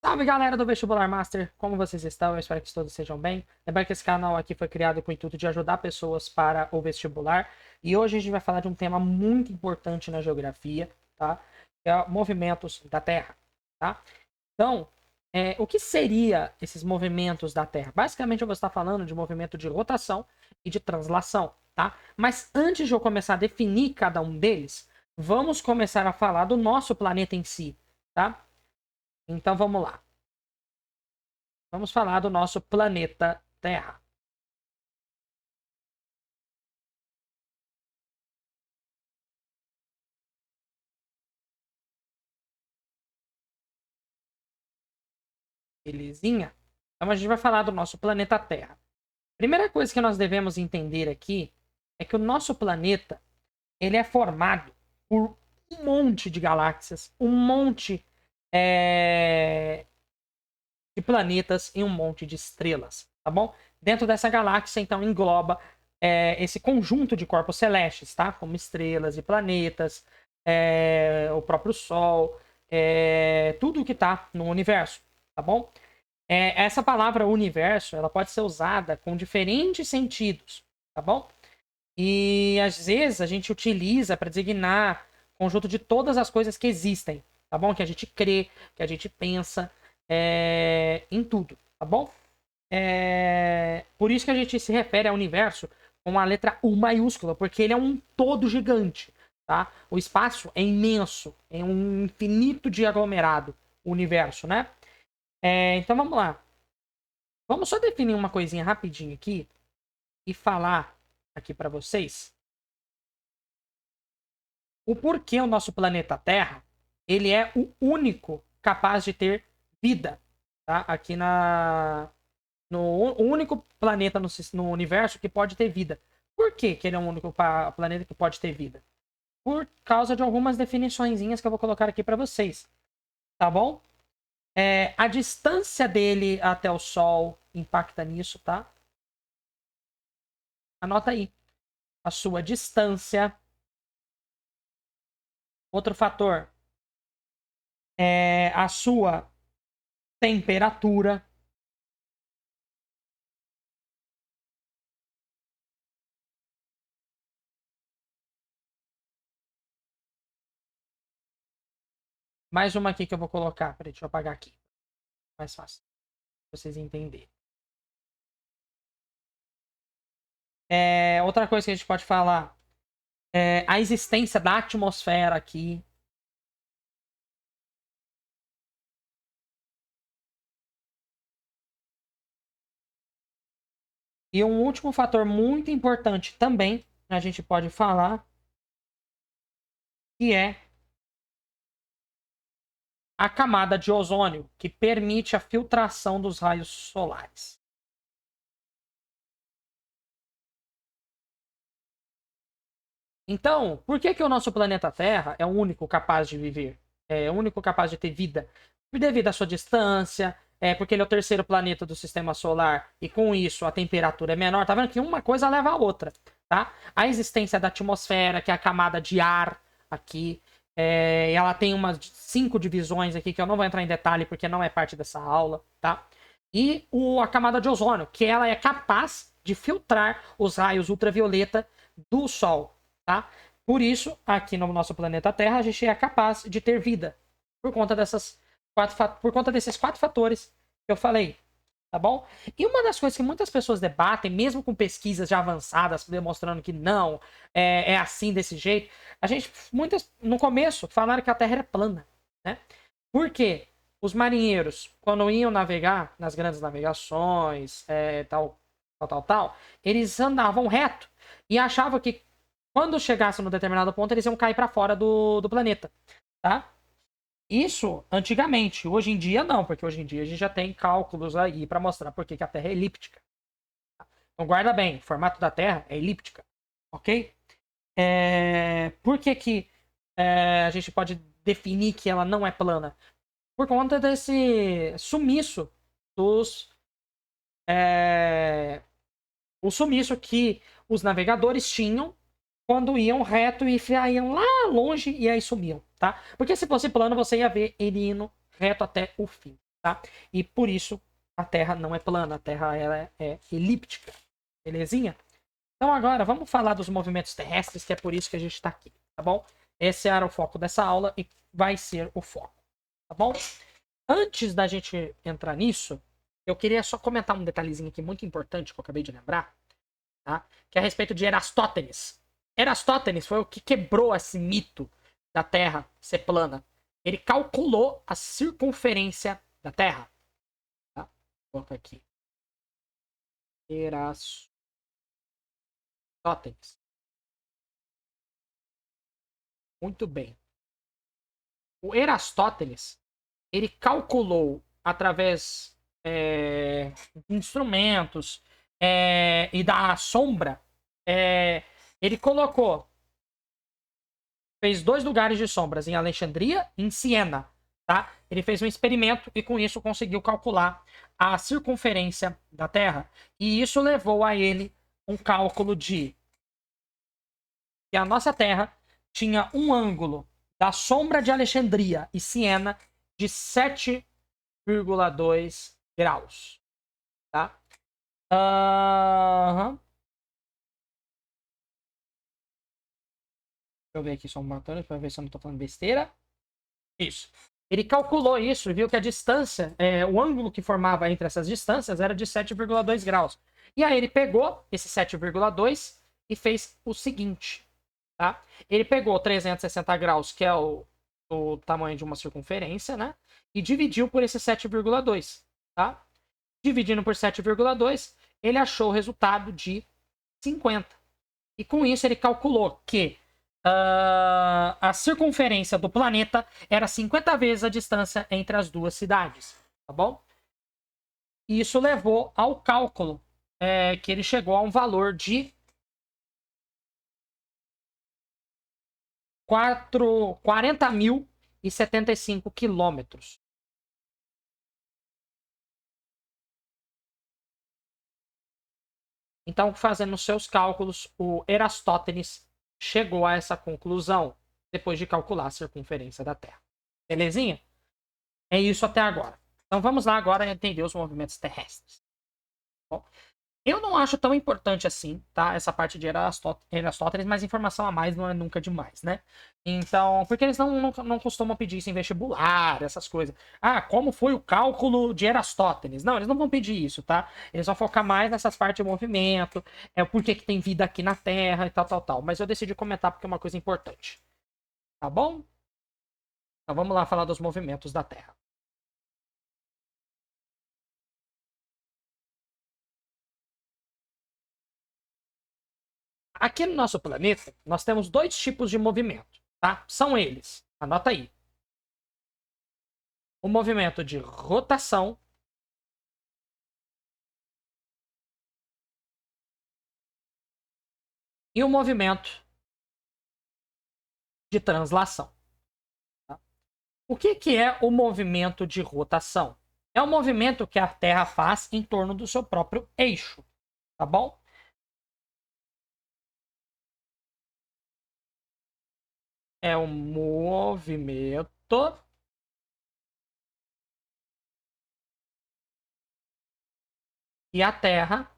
Salve galera do Vestibular Master, como vocês estão? Eu espero que todos estejam bem. Lembrando que esse canal aqui foi criado com o intuito de ajudar pessoas para o vestibular. E hoje a gente vai falar de um tema muito importante na geografia, tá? Que é movimentos da Terra, tá? Então, o que seria esses movimentos da Terra? Basicamente eu vou estar falando de movimento de rotação e de translação, tá? Mas antes de eu começar a definir cada um deles, vamos começar a falar do nosso planeta em si, tá? Então vamos lá. Vamos falar do nosso planeta Terra. Belezinha? Então a gente vai falar do nosso planeta Terra. Primeira coisa que nós devemos entender aqui é que o nosso planeta ele é formado por um monte de galáxias, um monte de planetas e um monte de estrelas, tá bom? Dentro dessa galáxia, então, engloba esse conjunto de corpos celestes, tá? Como estrelas e planetas, o próprio Sol, tudo que está no universo, tá bom? Essa palavra universo, ela pode ser usada com diferentes sentidos, tá bom? E às vezes a gente utiliza para designar conjunto de todas as coisas que existem, tá bom? Que a gente crê, que a gente pensa em tudo, tá bom? Por isso que a gente se refere ao universo com a letra U maiúscula, porque ele é um todo gigante, tá? O espaço é imenso, é um infinito de aglomerado, o universo, né? Então vamos lá. Vamos só definir uma coisinha rapidinho aqui e falar aqui para vocês o porquê o nosso planeta Terra ele é o único capaz de ter vida, tá? Aqui no único planeta no universo que pode ter vida. Por que ele é o único planeta que pode ter vida? Por causa de algumas definiçõezinhas que eu vou colocar aqui para vocês, tá bom? A distância dele até o Sol impacta nisso, tá? Anota aí. A sua distância. Outro fator é a sua temperatura. Mais uma aqui que eu vou colocar. Peraí, deixa eu apagar aqui. Mais fácil. Pra vocês entenderem. Outra coisa que a gente pode falar é a existência da atmosfera aqui. E um último fator muito importante também, a gente pode falar, que é a camada de ozônio, que permite a filtração dos raios solares. Então, por que o nosso planeta Terra é o único capaz de viver? É o único capaz de ter vida? Devido à sua distância, porque ele é o terceiro planeta do sistema solar e com isso a temperatura é menor. Tá vendo que uma coisa leva a outra, tá? A existência da atmosfera, que é a camada de ar aqui, ela tem umas 5 divisões aqui que eu não vou entrar em detalhe porque não é parte dessa aula, tá? E a camada de ozônio, que ela é capaz de filtrar os raios ultravioleta do Sol, tá? Por isso, aqui no nosso planeta Terra, a gente é capaz de ter vida. Por conta desses 4 fatores que eu falei. Tá bom? E uma das coisas que muitas pessoas debatem, mesmo com pesquisas já avançadas, demonstrando que não, é assim, desse jeito, muitas, no começo, falaram que a Terra era plana, né? Por quê? Os marinheiros, quando iam navegar nas grandes navegações, tal, eles andavam reto e achavam que quando chegassem no determinado ponto, eles iam cair para fora do planeta, tá? Isso antigamente. Hoje em dia não, porque hoje em dia a gente já tem cálculos aí para mostrar por que a Terra é elíptica. Então guarda bem, o formato da Terra é elíptica, ok? Por que a gente pode definir que ela não é plana? Por conta desse sumiço dos... o sumiço que os navegadores tinham quando iam reto e iam lá longe e aí sumiam, tá? Porque se fosse plano, você ia ver ele indo reto até o fim. tá? E por isso a Terra não é plana, a Terra ela é elíptica, belezinha? Então agora vamos falar dos movimentos terrestres, que é por isso que a gente está aqui, tá bom? Esse era o foco dessa aula e vai ser o foco, tá bom? Antes da gente entrar nisso, eu queria só comentar um detalhezinho aqui muito importante que eu acabei de lembrar, tá? Que é a respeito de Erastótenes. Erastótenes foi o que quebrou esse mito da Terra ser plana. Ele calculou a circunferência da Terra. Tá? Vou colocar aqui. Erastótenes. Muito bem. O Erastótenes, ele calculou através de instrumentos e da sombra, ele fez 2 lugares de sombras, em Alexandria e em Siena. Tá? Ele fez um experimento e com isso conseguiu calcular a circunferência da Terra. E isso levou a ele um cálculo de que a nossa Terra tinha um ângulo da sombra de Alexandria e Siena de 7,2 graus. Tá? Deixa eu ver aqui só um botão para ver se eu não estou falando besteira. Isso. Ele calculou isso e viu que a distância, o ângulo que formava entre essas distâncias era de 7,2 graus. E aí ele pegou esse 7,2 e fez o seguinte. Tá? Ele pegou 360 graus, que é o tamanho de uma circunferência, né? E dividiu por esse 7,2. Tá? Dividindo por 7,2, ele achou o resultado de 50. E com isso ele calculou que a circunferência do planeta era 50 vezes a distância entre as duas cidades, tá bom? E isso levou ao cálculo que ele chegou a um valor de 40.075 quilômetros. Então, fazendo seus cálculos, o Erastótenes chegou a essa conclusão depois de calcular a circunferência da Terra. Belezinha? É isso até agora. Então vamos lá agora entender os movimentos terrestres. Bom, eu não acho tão importante assim, tá? Essa parte de Erastótenes, mas informação a mais não é nunca demais, né? Então, porque eles não costumam pedir isso em vestibular, essas coisas. Ah, como foi o cálculo de Erastótenes? Não, eles não vão pedir isso, tá? Eles vão focar mais nessas partes de movimento, o porquê que tem vida aqui na Terra e tal, tal, tal. Mas eu decidi comentar porque é uma coisa importante. Tá bom? Então vamos lá falar dos movimentos da Terra. Aqui no nosso planeta, nós temos 2 tipos de movimento, tá? São eles, anota aí. O movimento de rotação e o movimento de translação. Tá? O que é o movimento de rotação? É o movimento que a Terra faz em torno do seu próprio eixo, tá bom? É um movimento que a Terra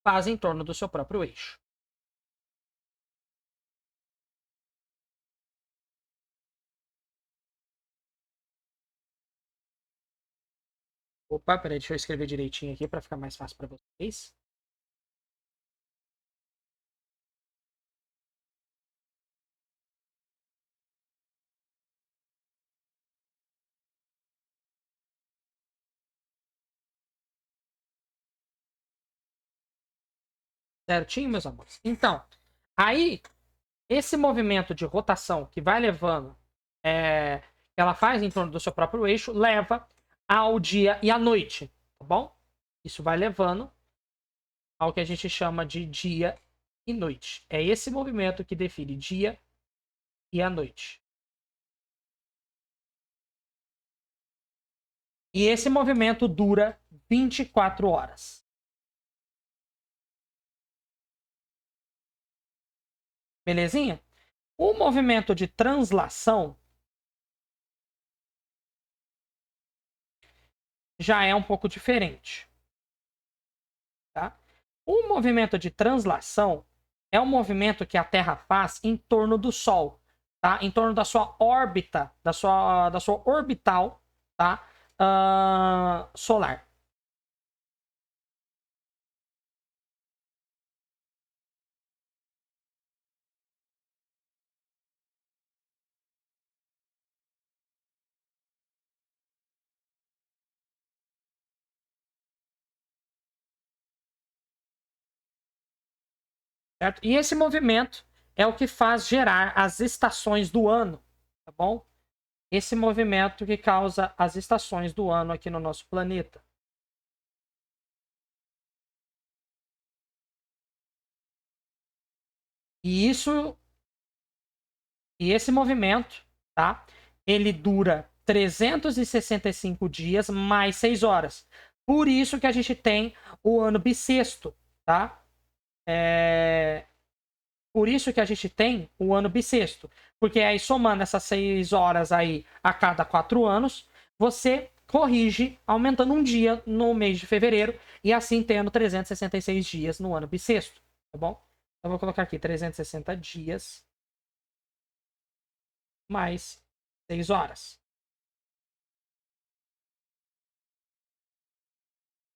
faz em torno do seu próprio eixo. Opa, peraí, deixa eu escrever direitinho aqui para ficar mais fácil para vocês. Certinho, meus amores? Então, aí, esse movimento de rotação que vai levando, ela faz em torno do seu próprio eixo, leva ao dia e à noite, tá bom? Isso vai levando ao que a gente chama de dia e noite. É esse movimento que define dia e a noite. E esse movimento dura 24 horas. Belezinha? O movimento de translação já é um pouco diferente. Tá? O movimento de translação é um movimento que a Terra faz em torno do Sol, tá? Em torno da sua órbita, da sua orbital, tá? Solar. Certo? E esse movimento é o que faz gerar as estações do ano, tá bom? Esse movimento que causa as estações do ano aqui no nosso planeta. E isso, e esse movimento, tá? Ele dura 365 dias mais 6 horas. Por isso que a gente tem o ano bissexto, tá? É... Por isso que a gente tem o ano bissexto. Porque aí, somando essas 6 horas aí a cada 4 anos, você corrige aumentando um dia no mês de fevereiro e assim tendo 366 dias no ano bissexto, tá bom? Então, vou colocar aqui 360 dias mais 6 horas.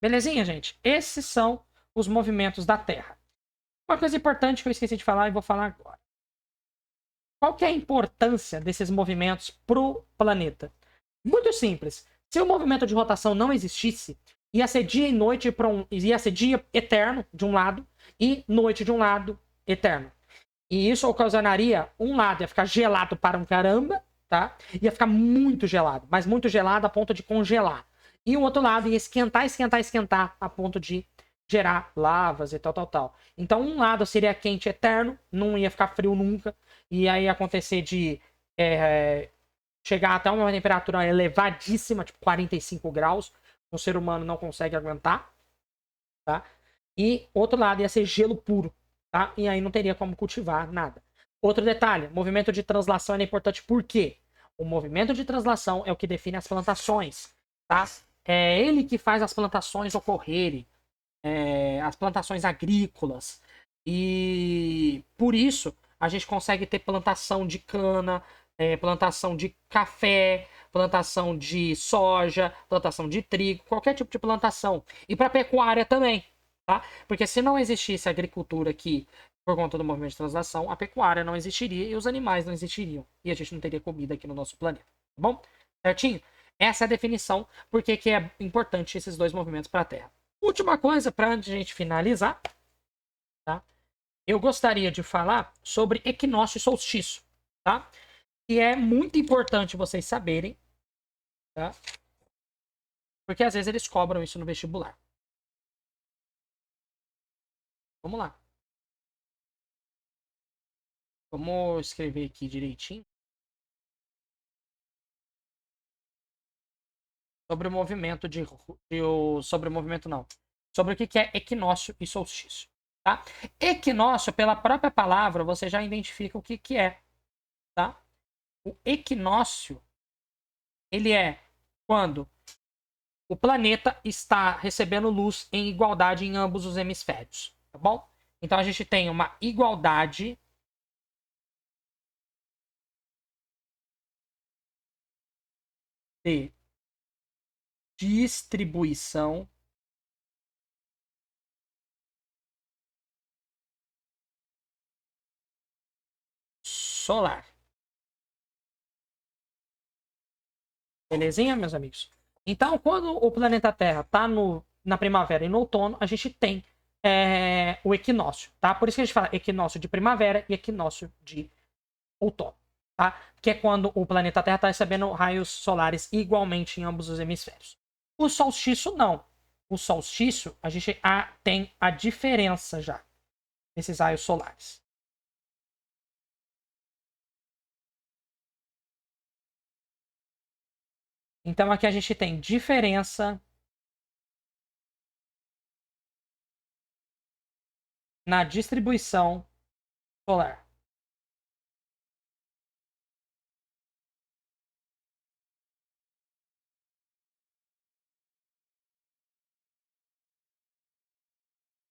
Belezinha, gente? Esses são os movimentos da Terra. Uma coisa importante que eu esqueci de falar e vou falar agora. Qual que é a importância desses movimentos para o planeta? Muito simples. Se o movimento de rotação não existisse, ia ser dia e noite ia ser dia eterno de um lado e noite de um lado eterno. E isso ocasionaria um lado ia ficar gelado para um caramba, tá? Ia ficar muito gelado, mas muito gelado a ponto de congelar. E o outro lado ia esquentar, esquentar, esquentar a ponto de gerar lavas e tal, tal, tal. Então um lado seria quente eterno, não ia ficar frio nunca, e aí ia acontecer de chegar até uma temperatura elevadíssima, tipo 45 graus, o ser humano não consegue aguentar, tá? E outro lado ia ser gelo puro, tá? E aí não teria como cultivar nada. Outro detalhe, movimento de translação é importante por quê? O movimento de translação é o que define as plantações, tá? É ele que faz as plantações ocorrerem, as plantações agrícolas. E por isso a gente consegue ter plantação de cana, plantação de café, plantação de soja, plantação de trigo, qualquer tipo de plantação. E para pecuária também, tá? Porque se não existisse agricultura aqui por conta do movimento de translação, a pecuária não existiria e os animais não existiriam. E a gente não teria comida aqui no nosso planeta. Tá bom? Certinho? Essa é a definição porque que é importante esses dois movimentos para a Terra. Última coisa para a gente finalizar, tá? Eu gostaria de falar sobre equinócio e solstício, tá? E é muito importante vocês saberem, tá? Porque às vezes eles cobram isso no vestibular. Vamos lá. Vamos escrever aqui direitinho. Sobre o movimento sobre o movimento não. Sobre o que é equinócio e solstício, tá? Equinócio, pela própria palavra, você já identifica o que é, tá? O equinócio, ele é quando o planeta está recebendo luz em igualdade em ambos os hemisférios, tá bom? Então a gente tem uma igualdade de distribuição solar. Belezinha, meus amigos? Então, quando o planeta Terra está na primavera e no outono, a gente tem o equinócio, tá? Por isso que a gente fala equinócio de primavera e equinócio de outono, tá? Que é quando o planeta Terra está recebendo raios solares igualmente em ambos os hemisférios. O solstício, não. O solstício, a gente tem a diferença já nesses raios solares. Então, aqui a gente tem diferença na distribuição solar.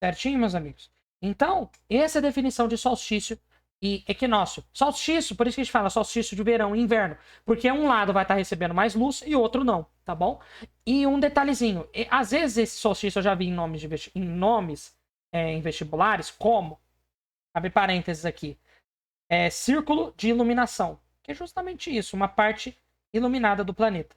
Certinho, meus amigos? Então, essa é a definição de solstício e equinócio. Solstício, por isso que a gente fala solstício de verão e inverno, porque um lado vai estar recebendo mais luz e o outro não, tá bom? E um detalhezinho, às vezes esse solstício eu já vi em nomes, em vestibulares, como, abre parênteses aqui, círculo de iluminação, que é justamente isso, uma parte iluminada do planeta.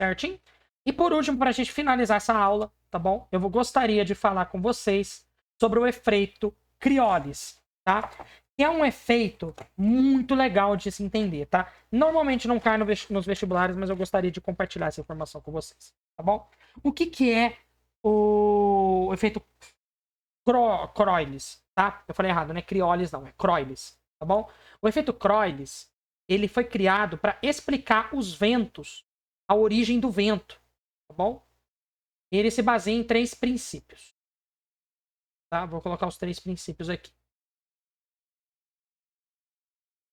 Certinho? E por último, para a gente finalizar essa aula, tá bom? Eu gostaria de falar com vocês sobre o efeito Criolis, tá? Que é um efeito muito legal de se entender, tá? Normalmente não cai nos vestibulares, mas eu gostaria de compartilhar essa informação com vocês, tá bom? O que é o efeito Croilis, tá? Eu falei errado, não é Criolis não, é Croilis, tá bom? O efeito Croilis, ele foi criado para explicar os ventos, a origem do vento, tá bom? Ele se baseia em 3 princípios, tá? Vou colocar os 3 princípios aqui.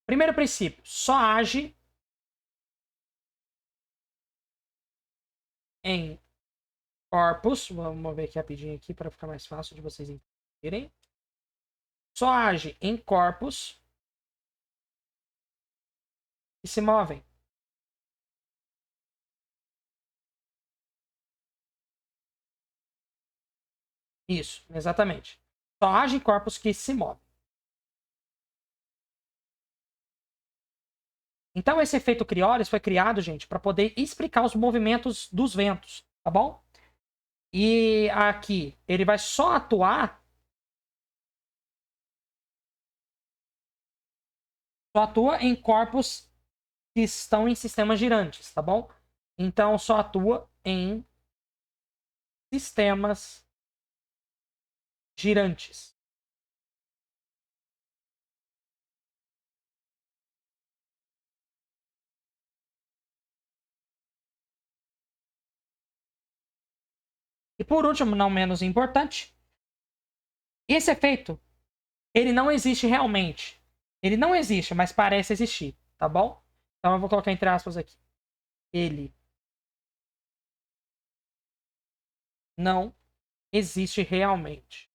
Primeiro princípio, só age em corpos, vamos ver aqui rapidinho aqui para ficar mais fácil de vocês entenderem. Só age em corpos que se movem. Isso, exatamente. Só age em corpos que se movem. Então, esse efeito Criolis foi criado, gente, para poder explicar os movimentos dos ventos, tá bom? E aqui, ele vai só atua em corpos que estão em sistemas girantes, tá bom? Então, só atua em sistemas girantes. E por último, não menos importante, esse efeito, ele não existe realmente. Ele não existe, mas parece existir, tá bom? Então eu vou colocar entre aspas aqui. Ele não existe realmente.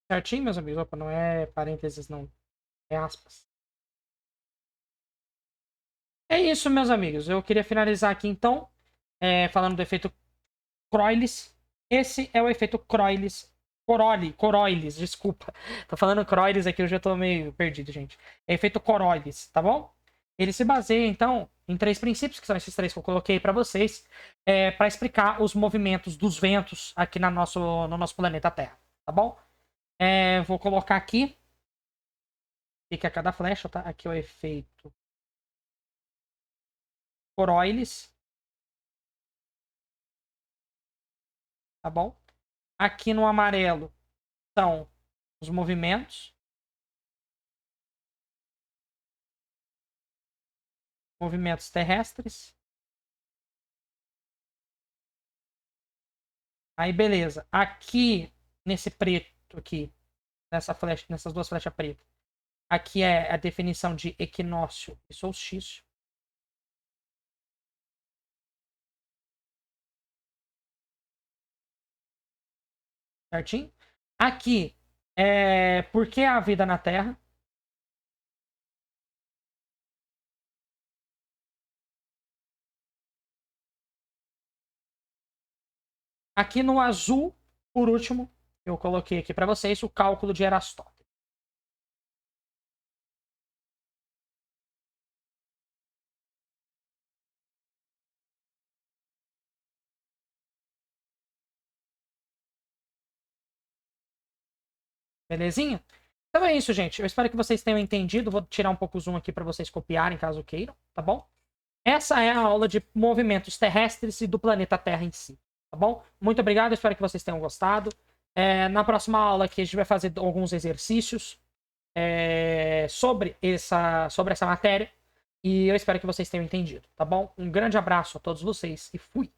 Certinho, meus amigos? Opa, não é parênteses, não. É aspas. É isso, meus amigos. Eu queria finalizar aqui, então, falando do efeito Croilis. Esse é o efeito Croilis. Coroilis, desculpa. Tô falando Croilis aqui, eu já tô meio perdido, gente. É efeito Coroilis, tá bom? Ele se baseia, então, em 3 princípios, que são esses 3 que eu coloquei para vocês, para explicar os movimentos dos ventos aqui no nosso planeta Terra, tá bom? Vou colocar aqui. Fica cada flecha, tá? Aqui é o efeito Coroilis, tá bom? Aqui no amarelo são os movimentos terrestres. Aí, beleza. Aqui, nesse preto aqui, nessas 2 flechas pretas, aqui é a definição de equinócio e solstício. Certinho? Aqui é por que a vida na Terra. Aqui no azul, por último, eu coloquei aqui para vocês o cálculo de Aristóteles. Belezinha? Então é isso, gente. Eu espero que vocês tenham entendido. Vou tirar um pouco o zoom aqui para vocês copiarem, caso queiram, tá bom? Essa é a aula de movimentos terrestres e do planeta Terra em si, tá bom? Muito obrigado, espero que vocês tenham gostado. Na próxima aula aqui a gente vai fazer alguns exercícios sobre essa matéria e eu espero que vocês tenham entendido, tá bom? Um grande abraço a todos vocês e fui!